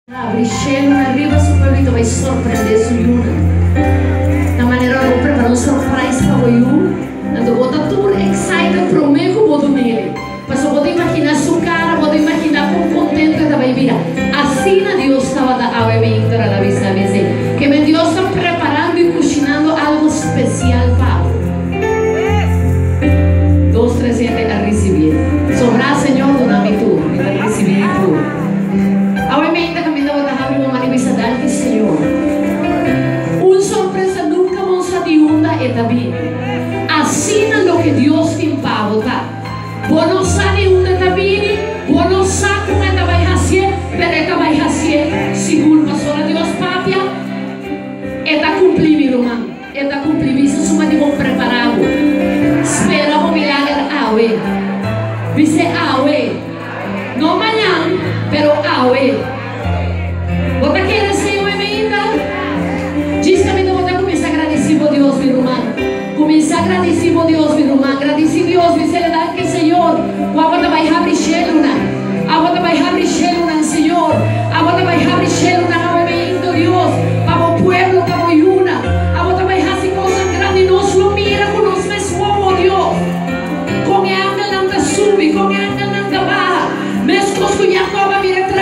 Cielo arriba su pueblito vai sorprender su yuna. Na maneira eu preparar surprise para o you. Quando bota tudo excited pro meio bodo nele. Mas eu vou imaginar sua cara, vou imaginar com contento da vai virar. Assim na Deus estava da ave me entra da vista vez. Que me Deus está preparando e cozinhando algo especial para. 2, 3 gente a receber. Sobrar Senhor do nome tu, a receber tu. Obviamente caminho vou dar uma manifestação do Senhor. Uma surpresa nunca vamos a de onda é também. Assim é o que Deus tem para botar. Vos não sabe onde está vindo, vos não sabe como ela vai fazer, mas ela vai fazer seguro. Mas só Deus papia, ela cumprir meu irmão, ela cumprir isso suma de bom preparado. Espera o milagre awe, dice awe, não amanhã, pero awe. Você quer ser uma emenda? Diz que a minha vontade começa a agradecer a Deus, meu irmão. Começa a agradecer a Deus, meu irmão. Agradecer a Deus, misericórdia que Senhor. Agora vai abrir célula. Agora vai abrir célula, Senhor. Agora vai abrir célula, novamente, Deus. Para o povo, para o Yuna. Agora vai fazer coisas grandes. Nós lo mira com nós mesmos, oh Deus. Com a anga não sube, com a anga não baja. Mesmo com Jacob a vir atrás.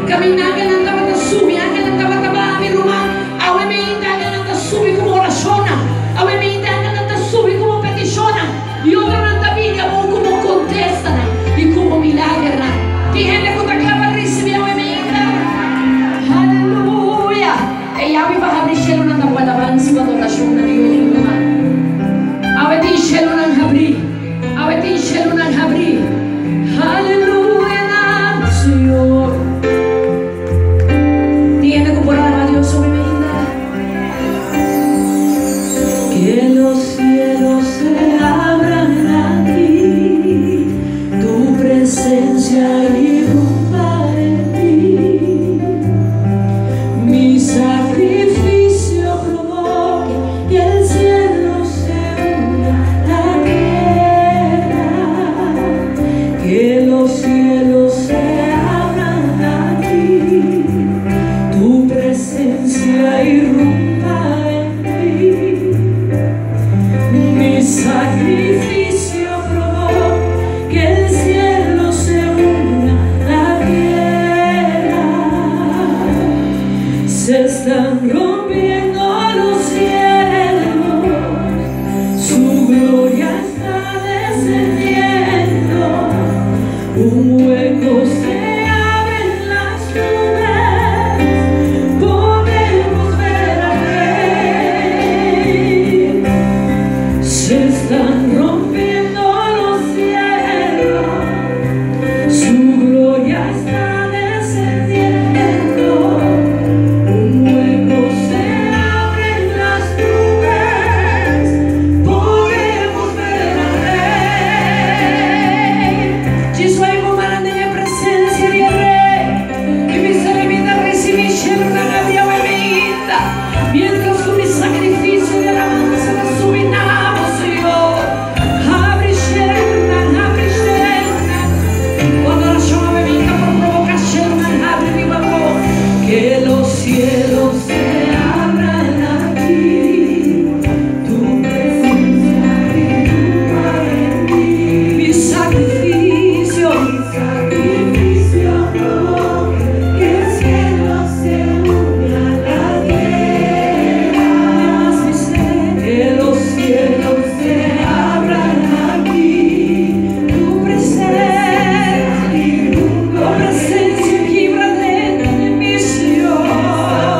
Caminhando não sube, anga não baja, meu irmão. Obviamente, anga não sube como oração. Obviamente, anga não sube como petição. E outra não viene a como contestan e como milagre. Que gente que está clama receber a emenda. Aleluia. E a vai abrir céu não pode avançar quando oração na Deus, meu irmão. A vai ter céu não abrir. A vai ter céu não abrir. Aleluia, Senhor. Tiene que orar a Dios sobre mi vida. Que los cielos se abran a ti, tu presencia irrumpa en mí. Mi sacrificio provoque que el cielo se una a la tierra. Que los cielos se abran a ti, tu presencia irrumpa en mí. Mi sacrificio provoque que el cielo se una a la tierra. Se están rompiendo los cielos, su gloria está descendiendo. Un hueco se abre en las nubes, podemos ver al Rey. Se están rompiendo los cielos, su gloria está descendiendo. Un hueco se abre en las nubes, podemos ver al Rey. Ci suoi comandi in presenza di Re, che mi sarebbe da recibir una abbiamo vita, mientras con mi sacrificio de alabanza la subinamos, Señor. Abre cena, cuando la llama vita por provocación, abre mi boca, que los cielos se abran aquí, tu presencia irrumpa en mí. Mi sacrificio provoque que el cielo se una a la tierra. Que los cielos se abran aquí, tu presencia quiebra dentro de mí, Señor.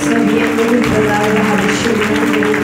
Sabiendo tus palabras,